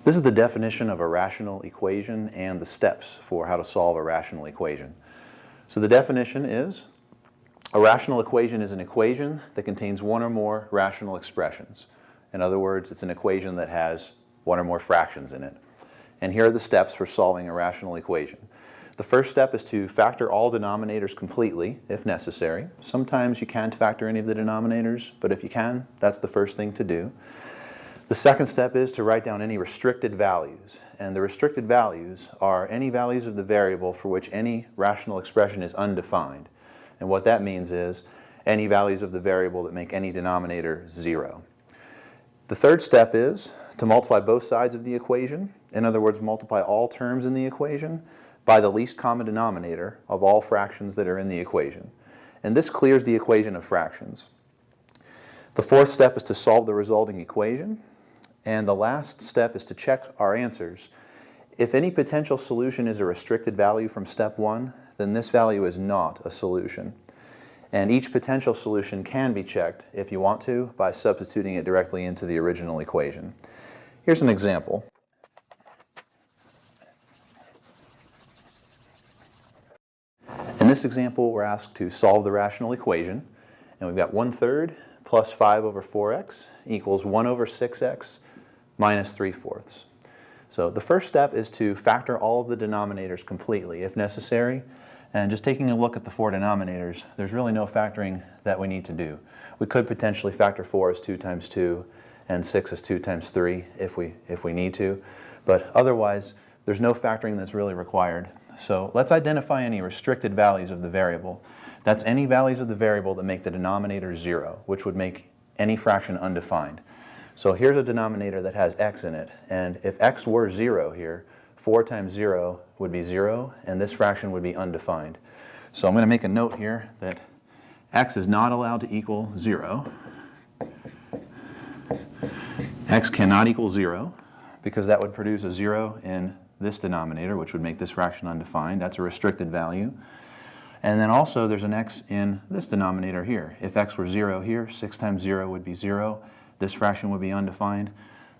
This is the definition of a rational equation and the steps for how to solve a rational equation. So the definition is, a rational equation is an equation that contains one or more rational expressions. In other words, it's an equation that has one or more fractions in it. And here are the steps for solving a rational equation. The first step is to factor all denominators completely, if necessary. Sometimes you can't factor any of the denominators, but if you can, that's the first thing to do. The second step is to write down any restricted values. And the restricted values are any values of the variable for which any rational expression is undefined. And what that means is any values of the variable that make any denominator 0. The third step is to multiply both sides of the equation. In other words, multiply all terms in the equation by the least common denominator of all fractions that are in the equation. And this clears the equation of fractions. The fourth step is to solve the resulting equation. And the last step is to check our answers. If any potential solution is a restricted value from step 1, then this value is not a solution. And each potential solution can be checked, if you want to, by substituting it directly into the original equation. Here's an example. In this example, we're asked to solve the rational equation. And we've got 1/3 plus 5 over 4x equals 1 over 6x minus 3/4. So the first step is to factor all of the denominators completely, if necessary. And just taking a look at the 4 denominators, there's really no factoring that we need to do. We could potentially factor 4 as 2 times 2 and 6 as 2 times 3 if we need to. But otherwise, there's no factoring that's really required. So let's identify any restricted values of the variable. That's any values of the variable that make the denominator 0, which would make any fraction undefined. So here's a denominator that has x in it, and if x were 0 here, 4 times 0 would be 0, and this fraction would be undefined. So I'm going to make a note here that x is not allowed to equal 0. X cannot equal 0, because that would produce a 0 in this denominator, which would make this fraction undefined. That's a restricted value. And then also there's an x in this denominator here. If x were 0 here, 6 times 0 would be 0. This fraction would be undefined.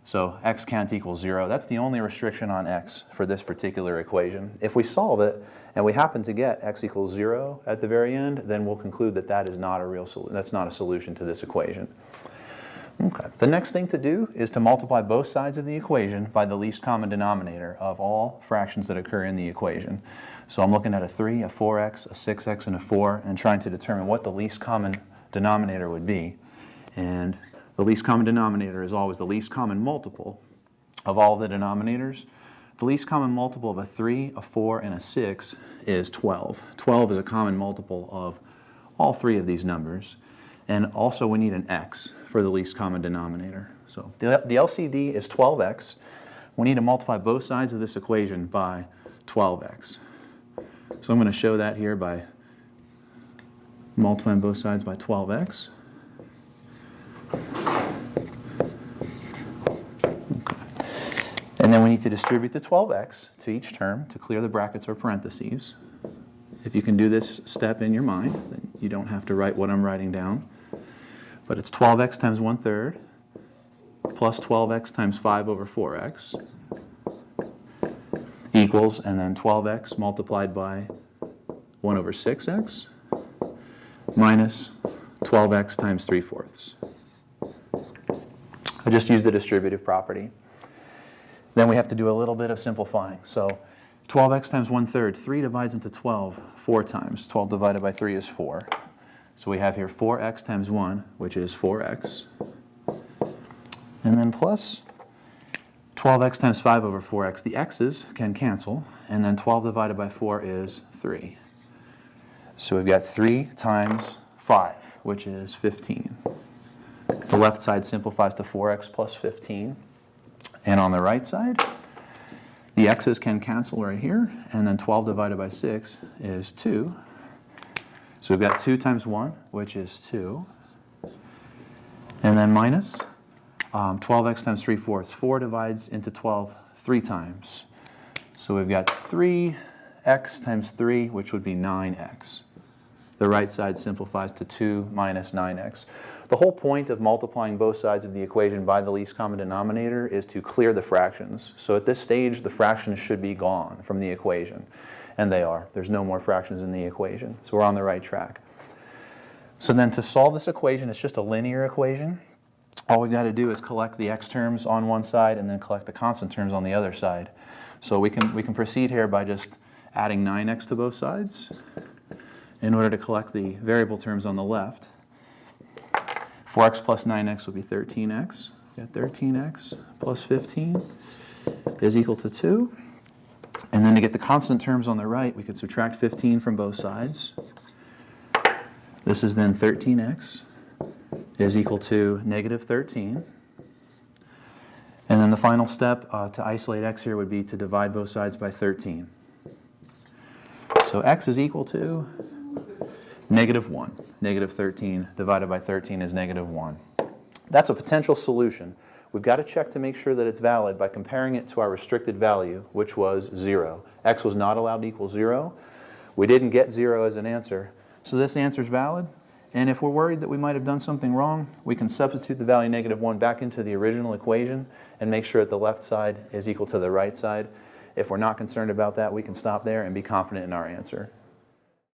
So x can't equal 0. That's the only restriction on x for this particular equation. If we solve it and we happen to get x equals 0 at the very end, then we'll conclude that that is not a real solution. That's not a solution to this equation. Okay. The next thing to do is to multiply both sides of the equation by the least common denominator of all fractions that occur in the equation. So I'm looking at a 3, a 4x, a 6x, and a 4, and trying to determine what the least common denominator would be. And the least common denominator is always the least common multiple of all the denominators. The least common multiple of a 3, a 4, and a 6 is 12. 12 is a common multiple of all 3 of these numbers. And also we need an x for the least common denominator. So the LCD is 12x. We need to multiply both sides of this equation by 12x. So I'm going to show that here by multiplying both sides by 12x. And then we need to distribute the 12x to each term to clear the brackets or parentheses. If you can do this step in your mind, then you don't have to write what I'm writing down. But it's 12x times 1/3 plus 12x times 5 over 4x equals, and then 12x multiplied by 1 over 6x minus 12x times 3/4. I just used the distributive property. Then we have to do a little bit of simplifying. So 12x times 1/3, 3 divides into 12 4 times. 12 divided by 3 is 4. So we have here 4x times 1, which is 4x. And then plus 12x times 5 over 4x. The x's can cancel, and then 12 divided by 4 is 3. So we've got 3 times 5, which is 15. The left side simplifies to 4x plus 15. And on the right side, the x's can cancel right here, and then 12 divided by 6 is 2. So we've got 2 times 1, which is 2. And then minus 12x times 3/4. 4 divides into 12 3 times. So we've got 3x times 3, which would be 9x. The right side simplifies to 2 minus 9x. The whole point of multiplying both sides of the equation by the least common denominator is to clear the fractions. So at this stage, the fractions should be gone from the equation. And they are. There's no more fractions in the equation. So we're on the right track. So then to solve this equation, it's just a linear equation. All we've got to do is collect the x terms on one side and then collect the constant terms on the other side. So we can proceed here by just adding 9x to both sides in order to collect the variable terms on the left. 4x plus 9x will be 13x. We've got 13x plus 15 is equal to 2. And then to get the constant terms on the right, we could subtract 15 from both sides. This is then 13x is equal to negative 13. And then the final step to isolate x here would be to divide both sides by 13. So x is equal to negative 1. Negative 13 divided by 13 is negative 1. That's a potential solution. We've got to check to make sure that it's valid by comparing it to our restricted value, which was 0. X was not allowed to equal 0. We didn't get 0 as an answer. So this answer is valid. And if we're worried that we might have done something wrong, we can substitute the value negative 1 back into the original equation and make sure that the left side is equal to the right side. If we're not concerned about that, we can stop there and be confident in our answer.